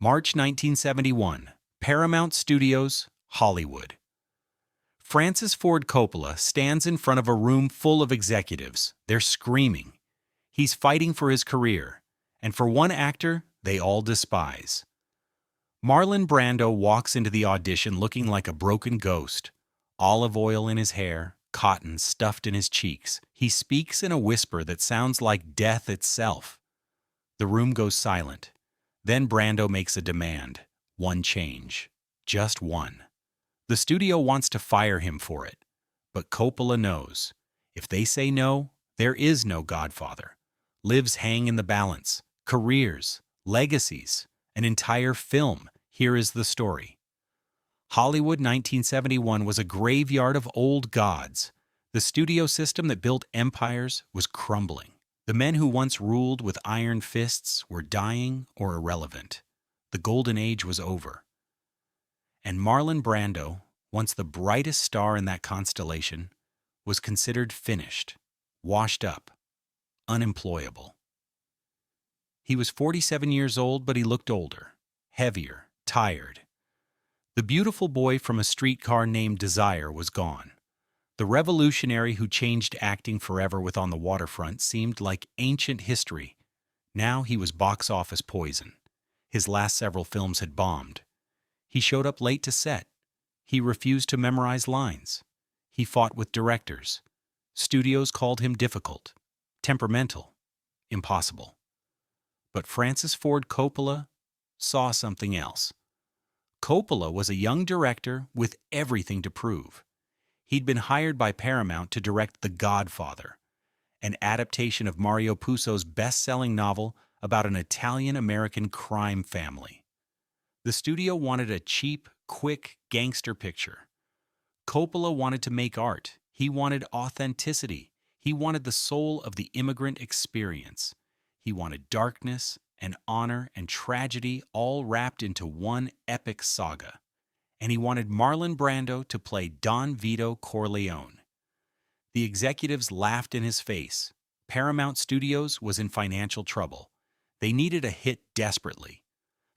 March 1971, Paramount Studios, Hollywood. Francis Ford Coppola stands in front of a room full of executives. They're screaming. He's fighting for his career, and for one actor, they all despise. Marlon Brando walks into the audition looking like a broken ghost, olive oil in his hair, cotton stuffed in his cheeks. He speaks in a whisper that sounds like death itself. The room goes silent. Then Brando makes a demand. One change. Just one. The studio wants to fire him for it. But Coppola knows. If they say no, there is no Godfather. Lives hang in the balance. Careers. Legacies. An entire film. Here is the story. Hollywood 1971 was a graveyard of old gods. The studio system that built empires was crumbling. The men who once ruled with iron fists were dying or irrelevant. The golden age was over. And Marlon Brando, once the brightest star in that constellation, was considered finished, washed up, unemployable. He was 47 years old, but he looked older, heavier, tired. The beautiful boy from A Streetcar Named Desire was gone. The revolutionary who changed acting forever with On the Waterfront seemed like ancient history. Now he was box office poison. His last several films had bombed. He showed up late to set. He refused to memorize lines. He fought with directors. Studios called him difficult, temperamental, impossible. But Francis Ford Coppola saw something else. Coppola was a young director with everything to prove. He'd been hired by Paramount to direct The Godfather, an adaptation of Mario Puzo's best-selling novel about an Italian-American crime family. The studio wanted a cheap, quick gangster picture. Coppola wanted to make art. He wanted authenticity. He wanted the soul of the immigrant experience. He wanted darkness and honor and tragedy all wrapped into one epic saga. And he wanted Marlon Brando to play Don Vito Corleone. The executives laughed in his face. Paramount Studios was in financial trouble. They needed a hit desperately.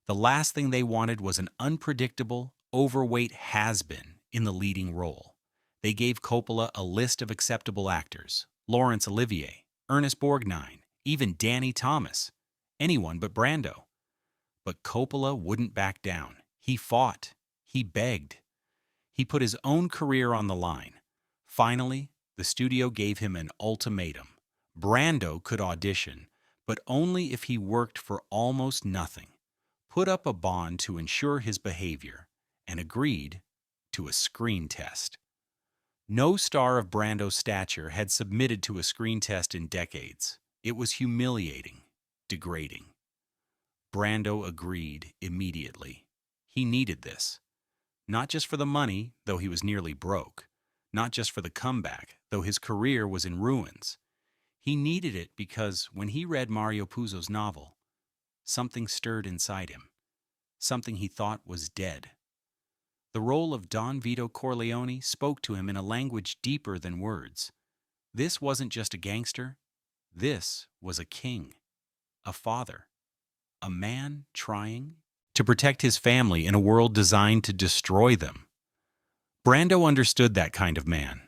The last thing they wanted was an unpredictable, overweight has-been in the leading role. They gave Coppola a list of acceptable actors: Laurence Olivier, Ernest Borgnine, even Danny Thomas. Anyone but Brando. But Coppola wouldn't back down. He fought. He begged. He put his own career on the line. Finally, the studio gave him an ultimatum. Brando could audition, but only if he worked for almost nothing, put up a bond to ensure his behavior, and agreed to a screen test. No star of Brando's stature had submitted to a screen test in decades. It was humiliating, degrading. Brando agreed immediately. He needed this. Not just for the money, though he was nearly broke. Not just for the comeback, though his career was in ruins. He needed it because when he read Mario Puzo's novel, something stirred inside him. Something he thought was dead. The role of Don Vito Corleone spoke to him in a language deeper than words. This wasn't just a gangster. This was a king, a father, a man trying to protect his family in a world designed to destroy them. Brando understood that kind of man.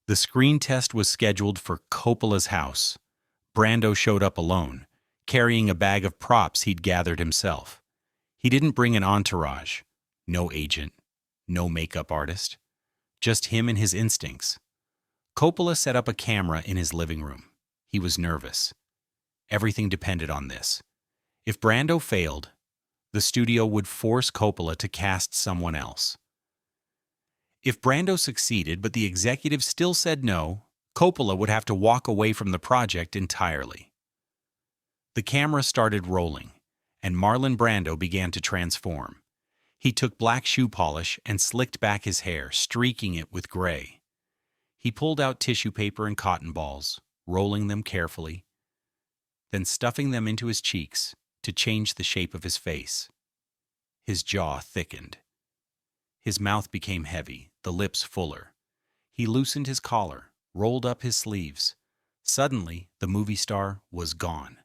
The screen test was scheduled for Coppola's house. Brando showed up alone, carrying a bag of props he'd gathered himself. He didn't bring an entourage, no agent, no makeup artist, just him and his instincts. Coppola set up a camera in his living room. He was nervous. Everything depended on this. If Brando failed, the studio would force Coppola to cast someone else. If Brando succeeded but the executives still said no, Coppola would have to walk away from the project entirely. The camera started rolling, and Marlon Brando began to transform. He took black shoe polish and slicked back his hair, streaking it with gray. He pulled out tissue paper and cotton balls, rolling them carefully, then stuffing them into his cheeks to change the shape of his face. His jaw thickened. His mouth became heavy, the lips fuller. He loosened his collar, rolled up his sleeves. Suddenly, the movie star was gone.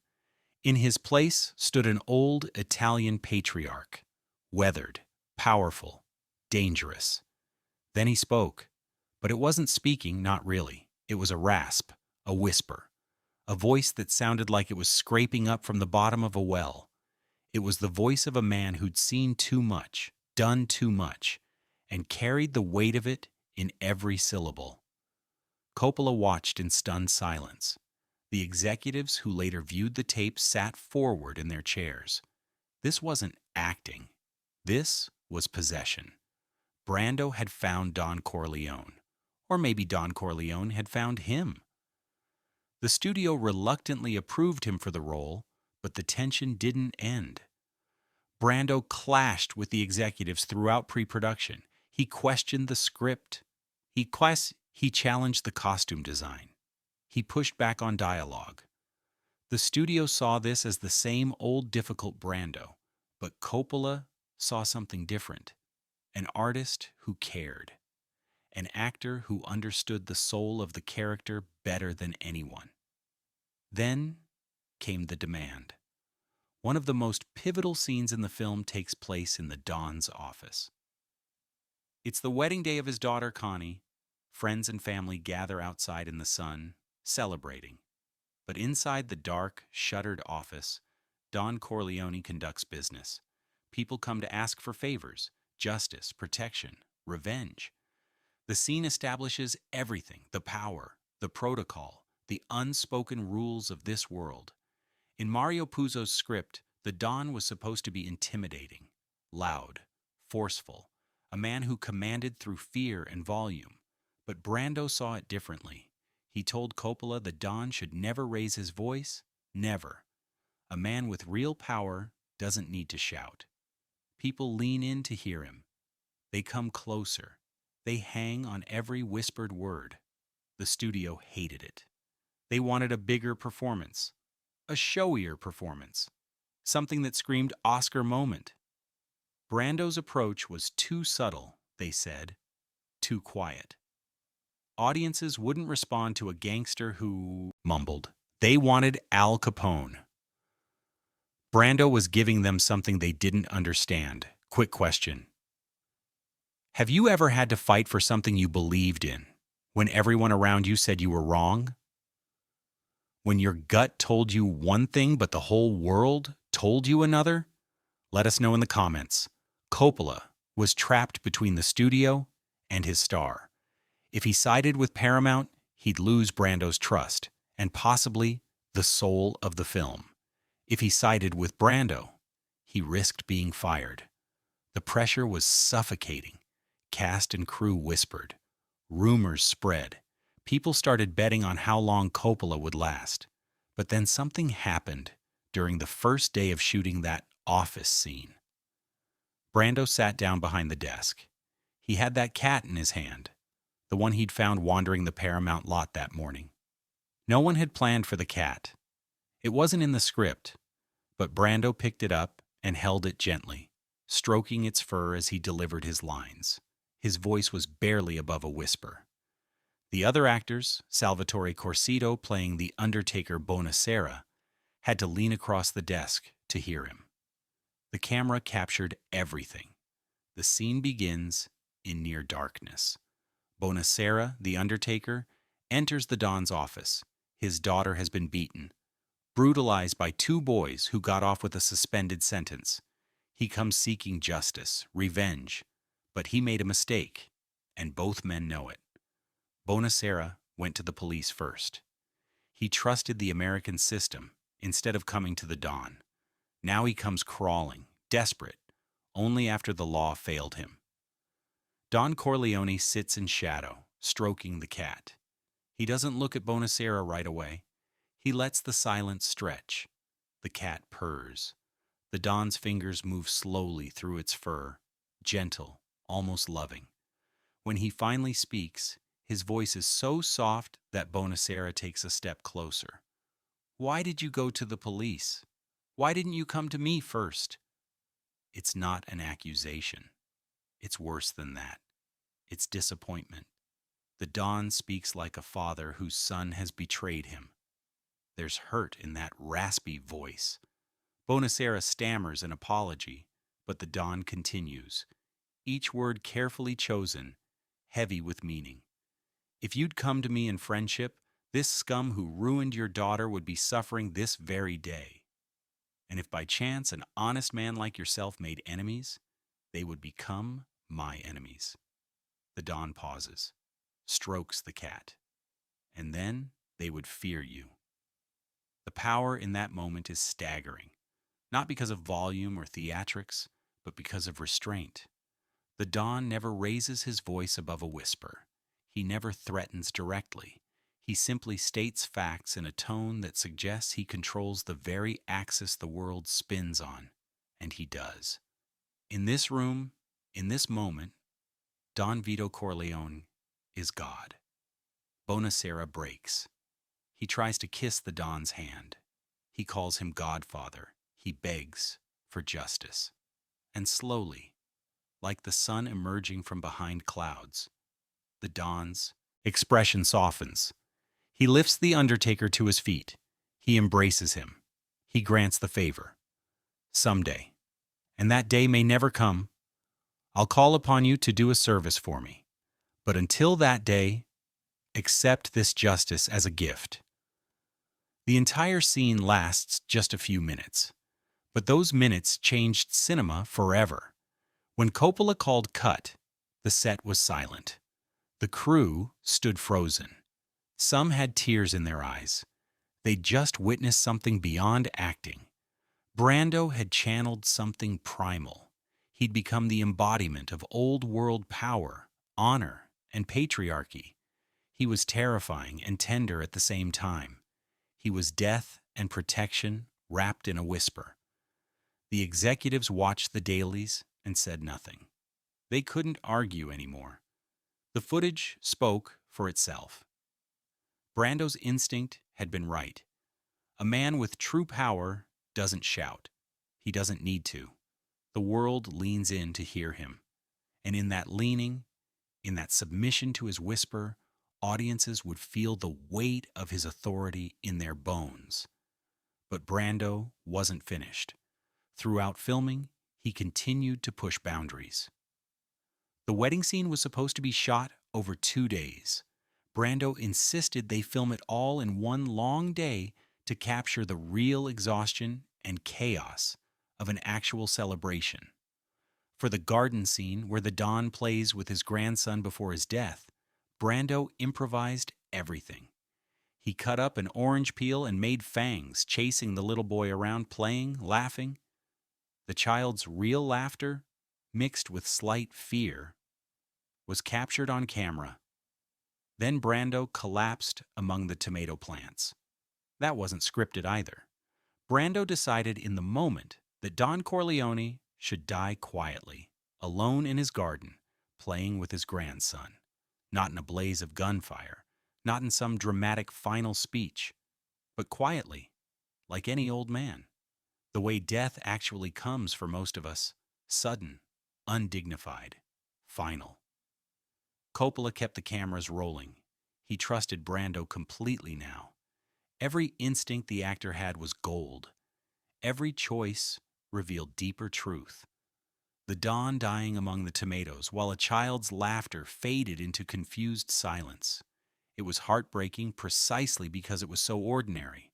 In his place stood an old Italian patriarch, weathered, powerful, dangerous. Then he spoke, but it wasn't speaking, not really. It was a rasp, a whisper, a voice that sounded like it was scraping up from the bottom of a well. It was the voice of a man who'd seen too much, done too much, and carried the weight of it in every syllable. Coppola watched in stunned silence. The executives who later viewed the tape sat forward in their chairs. This wasn't acting. This was possession. Brando had found Don Corleone. Or maybe Don Corleone had found him. The studio reluctantly approved him for the role, but the tension didn't end. Brando clashed with the executives throughout pre-production. He questioned the script. He challenged the costume design. He pushed back on dialogue. The studio saw this as the same old difficult Brando, but Coppola saw something different. An artist who cared. An actor who understood the soul of the character better than anyone. Then came the demand. One of the most pivotal scenes in the film takes place in the Don's office. It's the wedding day of his daughter Connie. Friends and family gather outside in the sun, celebrating. But inside the dark, shuttered office, Don Corleone conducts business. People come to ask for favors, justice, protection, revenge. The scene establishes everything: the power, the protocol, the unspoken rules of this world. In Mario Puzo's script, the Don was supposed to be intimidating, loud, forceful, a man who commanded through fear and volume. But Brando saw it differently. He told Coppola the Don should never raise his voice, never. A man with real power doesn't need to shout. People lean in to hear him. They come closer. They hang on every whispered word. The studio hated it. They wanted a bigger performance, a showier performance, something that screamed Oscar moment. Brando's approach was too subtle, they said, too quiet. Audiences wouldn't respond to a gangster who mumbled. They wanted Al Capone. Brando was giving them something they didn't understand. Quick question. Have you ever had to fight for something you believed in, when everyone around you said you were wrong? When your gut told you one thing but the whole world told you another? Let us know in the comments. Coppola was trapped between the studio and his star. If he sided with Paramount, he'd lose Brando's trust, and possibly the soul of the film. If he sided with Brando, he risked being fired. The pressure was suffocating. Cast and crew whispered. Rumors spread. People started betting on how long Coppola would last. But then something happened during the first day of shooting that office scene. Brando sat down behind the desk. He had that cat in his hand, the one he'd found wandering the Paramount lot that morning. No one had planned for the cat. It wasn't in the script, but Brando picked it up and held it gently, stroking its fur as he delivered his lines. His voice was barely above a whisper. The other actors, Salvatore Corsito playing the Undertaker Bonacera, had to lean across the desk to hear him. The camera captured everything. The scene begins in near darkness. Bonacera, the Undertaker, enters the Don's office. His daughter has been beaten, brutalized by two boys who got off with a suspended sentence. He comes seeking justice, revenge, but he made a mistake, and both men know it. Bonacera went to the police first. He trusted the American system instead of coming to the Don. Now he comes crawling, desperate, only after the law failed him. Don Corleone sits in shadow, stroking the cat. He doesn't look at Bonacera right away. He lets the silence stretch. The cat purrs. The Don's fingers move slowly through its fur, gentle, almost loving. When he finally speaks, his voice is so soft that Bonacera takes a step closer. Why did you go to the police? Why didn't you come to me first? It's not an accusation. It's worse than that. It's disappointment. The Don speaks like a father whose son has betrayed him. There's hurt in that raspy voice. Bonacera stammers an apology, but the Don continues, each word carefully chosen, heavy with meaning. If you'd come to me in friendship, this scum who ruined your daughter would be suffering this very day. And if by chance an honest man like yourself made enemies, they would become my enemies. The Don pauses, strokes the cat, and then they would fear you. The power in that moment is staggering, not because of volume or theatrics, but because of restraint. The Don never raises his voice above a whisper. He never threatens directly. He simply states facts in a tone that suggests he controls the very axis the world spins on, and he does. In this room, in this moment, Don Vito Corleone is God. Bonacera breaks. He tries to kiss the Don's hand. He calls him Godfather. He begs for justice. And slowly, like the sun emerging from behind clouds, the Don's expression softens. He lifts the Undertaker to his feet. He embraces him. He grants the favor. Someday, and that day may never come, I'll call upon you to do a service for me. But until that day, accept this justice as a gift. The entire scene lasts just a few minutes, but those minutes changed cinema forever. When Coppola called cut, the set was silent. The crew stood frozen. Some had tears in their eyes. They'd just witnessed something beyond acting. Brando had channeled something primal. He'd become the embodiment of old-world power, honor, and patriarchy. He was terrifying and tender at the same time. He was death and protection wrapped in a whisper. The executives watched the dailies and said nothing. They couldn't argue anymore. The footage spoke for itself. Brando's instinct had been right. A man with true power doesn't shout. He doesn't need to. The world leans in to hear him. And in that leaning, in that submission to his whisper, audiences would feel the weight of his authority in their bones. But Brando wasn't finished. Throughout filming, he continued to push boundaries. The wedding scene was supposed to be shot over 2 days. Brando insisted they film it all in one long day to capture the real exhaustion and chaos of an actual celebration. For the garden scene where the Don plays with his grandson before his death, Brando improvised everything. He cut up an orange peel and made fangs, chasing the little boy around, playing, laughing. The child's real laughter, mixed with slight fear, was captured on camera. Then Brando collapsed among the tomato plants. That wasn't scripted either. Brando decided in the moment that Don Corleone should die quietly, alone in his garden, playing with his grandson. Not in a blaze of gunfire, not in some dramatic final speech, but quietly, like any old man. The way death actually comes for most of us, sudden, undignified, final. Coppola kept the cameras rolling. He trusted Brando completely now. Every instinct the actor had was gold. Every choice revealed deeper truth. The Don dying among the tomatoes, while a child's laughter faded into confused silence. It was heartbreaking precisely because it was so ordinary.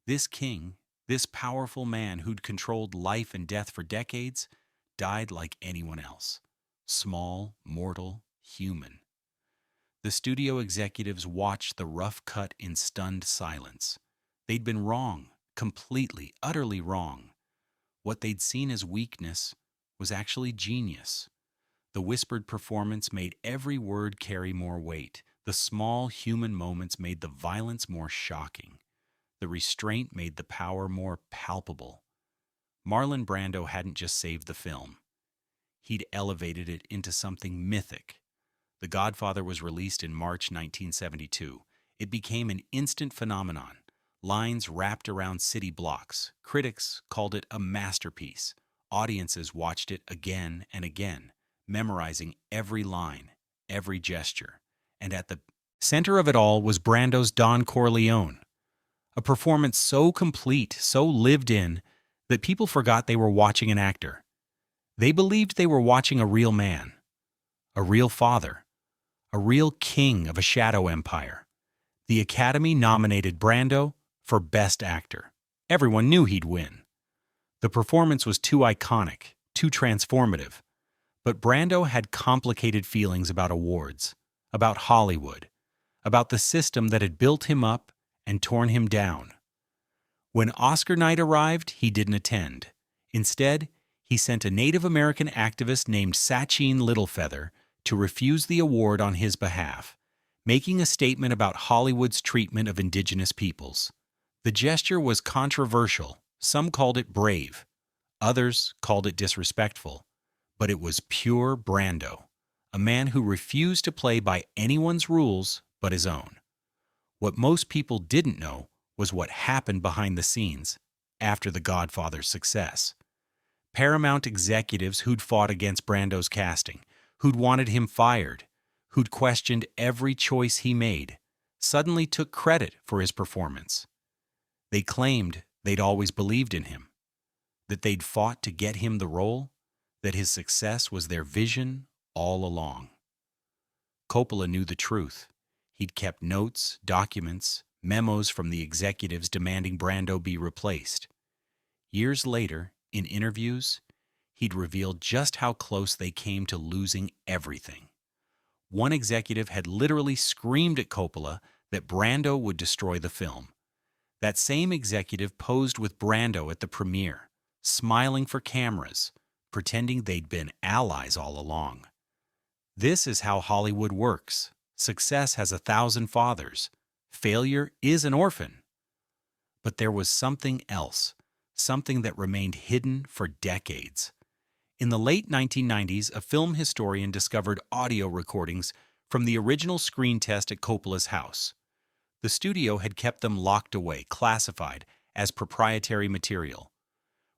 This king, this powerful man who'd controlled life and death for decades, died like anyone else. Small, mortal, human. The studio executives watched the rough cut in stunned silence. They'd been wrong, completely, utterly wrong. What they'd seen as weakness was actually genius. The whispered performance made every word carry more weight. The small human moments made the violence more shocking. The restraint made the power more palpable. Marlon Brando hadn't just saved the film. He'd elevated it into something mythic. The Godfather was released in March 1972. It became an instant phenomenon. Lines wrapped around city blocks. Critics called it a masterpiece. Audiences watched it again and again, memorizing every line, every gesture. And at the center of it all was Brando's Don Corleone, A performance so complete, so lived in, that people forgot they were watching an actor. They believed they were watching a real man, a real father, a real king of a shadow empire. The Academy nominated Brando for Best Actor. Everyone knew he'd win. The performance was too iconic, too transformative. But Brando had complicated feelings about awards, about Hollywood, about the system that had built him up and torn him down. When Oscar night arrived, he didn't attend. Instead, he sent a Native American activist named Sachin Littlefeather to refuse the award on his behalf, making a statement about Hollywood's treatment of indigenous peoples. The gesture was controversial. Some called it brave. Others called it disrespectful. But it was pure Brando, a man who refused to play by anyone's rules but his own. What most people didn't know was what happened behind the scenes after The Godfather's success. Paramount executives who'd fought against Brando's casting, who'd wanted him fired, who'd questioned every choice he made, suddenly took credit for his performance. They claimed they'd always believed in him, that they'd fought to get him the role, that his success was their vision all along. Coppola knew the truth. He'd kept notes, documents, memos from the executives demanding Brando be replaced. Years later, in interviews, he'd revealed just how close they came to losing everything. One executive had literally screamed at Coppola that Brando would destroy the film. That same executive posed with Brando at the premiere, smiling for cameras, pretending they'd been allies all along. This is how Hollywood works. Success has 1,000 fathers. Failure is an orphan. But there was something else, something that remained hidden for decades. In the late 1990s, a film historian discovered audio recordings from the original screen test at Coppola's house. The studio had kept them locked away, classified as proprietary material.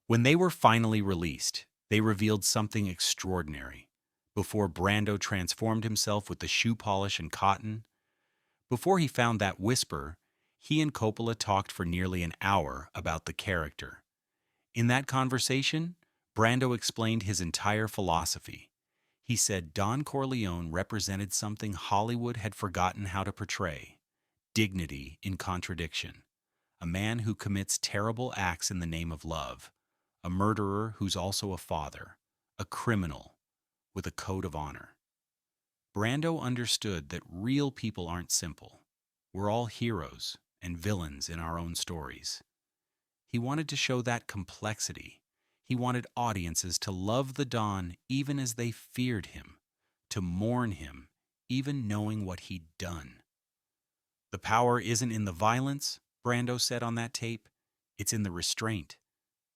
When they were finally released, they revealed something extraordinary. Before Brando transformed himself with the shoe polish and cotton, before he found that whisper, he and Coppola talked for nearly an hour about the character. In that conversation, Brando explained his entire philosophy. He said Don Corleone represented something Hollywood had forgotten how to portray: dignity in contradiction. A man who commits terrible acts in the name of love. A murderer who's also a father, a criminal with a code of honor. Brando understood that real people aren't simple. We're all heroes and villains in our own stories. He wanted to show that complexity. He wanted audiences to love the Don even as they feared him, to mourn him even knowing what he'd done. The power isn't in the violence, Brando said on that tape. It's in the restraint.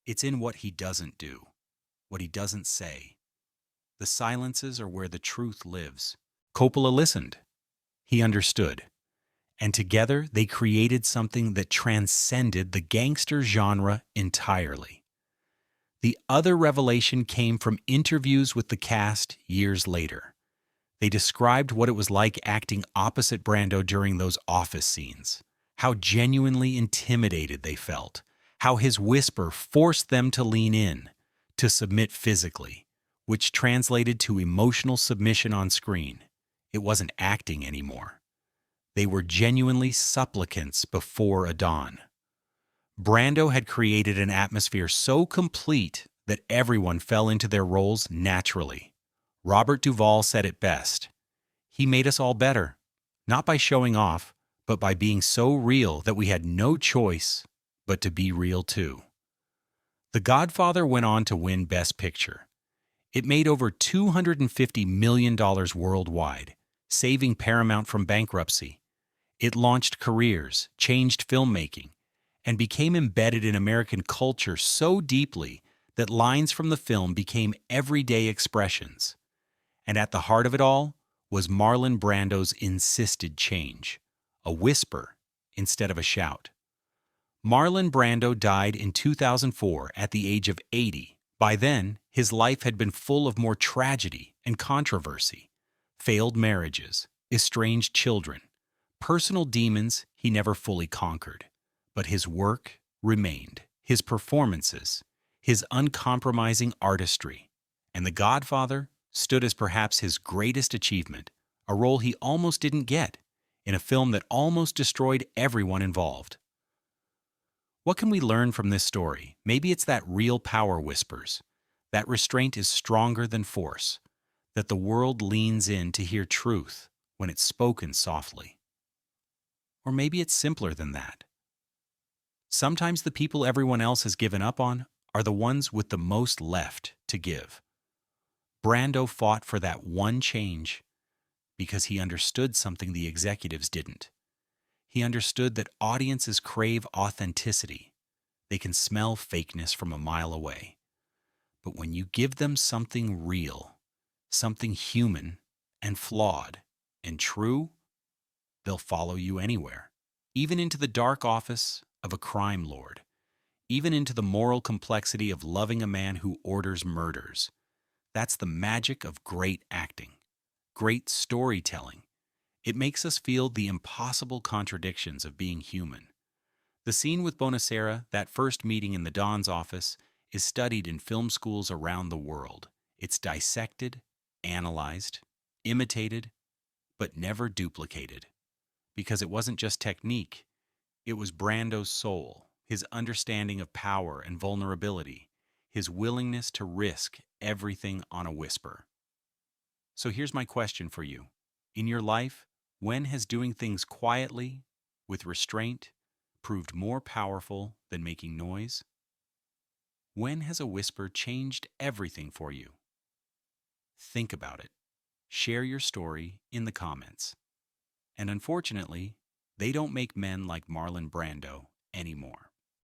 It's in what he doesn't do, what he doesn't say. The silences are where the truth lives. Coppola listened. He understood. And together they created something that transcended the gangster genre entirely. The other revelation came from interviews with the cast years later. They described what it was like acting opposite Brando during those office scenes, how genuinely intimidated they felt, how his whisper forced them to lean in, to submit physically, which translated to emotional submission on screen. It wasn't acting anymore. They were genuinely supplicants before a Don. Brando had created an atmosphere so complete that everyone fell into their roles naturally. Robert Duvall said it best. He made us all better, not by showing off, but by being so real that we had no choice but to be real too. The Godfather went on to win Best Picture. It made over $250 million worldwide, saving Paramount from bankruptcy. It launched careers, changed filmmaking, and became embedded in American culture so deeply that lines from the film became everyday expressions. And at the heart of it all was Marlon Brando's insisted change, a whisper instead of a shout. Marlon Brando died in 2004 at the age of 80. By then, his life had been full of more tragedy and controversy. Failed marriages, estranged children, personal demons he never fully conquered. But his work remained, his performances, his uncompromising artistry, and The Godfather stood as perhaps his greatest achievement, a role he almost didn't get, in a film that almost destroyed everyone involved. What can we learn from this story? Maybe it's that real power whispers, that restraint is stronger than force, that the world leans in to hear truth when it's spoken softly. Or maybe it's simpler than that. Sometimes the people everyone else has given up on are the ones with the most left to give. Brando fought for that one change because he understood something the executives didn't. He understood that audiences crave authenticity. They can smell fakeness from a mile away. But when you give them something real, something human and flawed and true, they'll follow you anywhere, even into the dark office of a crime lord, even into the moral complexity of loving a man who orders murders. That's the magic of great acting, great storytelling. It makes us feel the impossible contradictions of being human. The scene with Bonacera, that first meeting in the Don's office, is studied in film schools around the world. It's dissected, analyzed, imitated, but never duplicated. Because it wasn't just technique, it was Brando's soul, his understanding of power and vulnerability, his willingness to risk everything on a whisper. So here's my question for you. In your life, when has doing things quietly, with restraint, proved more powerful than making noise? When has a whisper changed everything for you? Think about it. Share your story in the comments. And unfortunately, they don't make men like Marlon Brando anymore.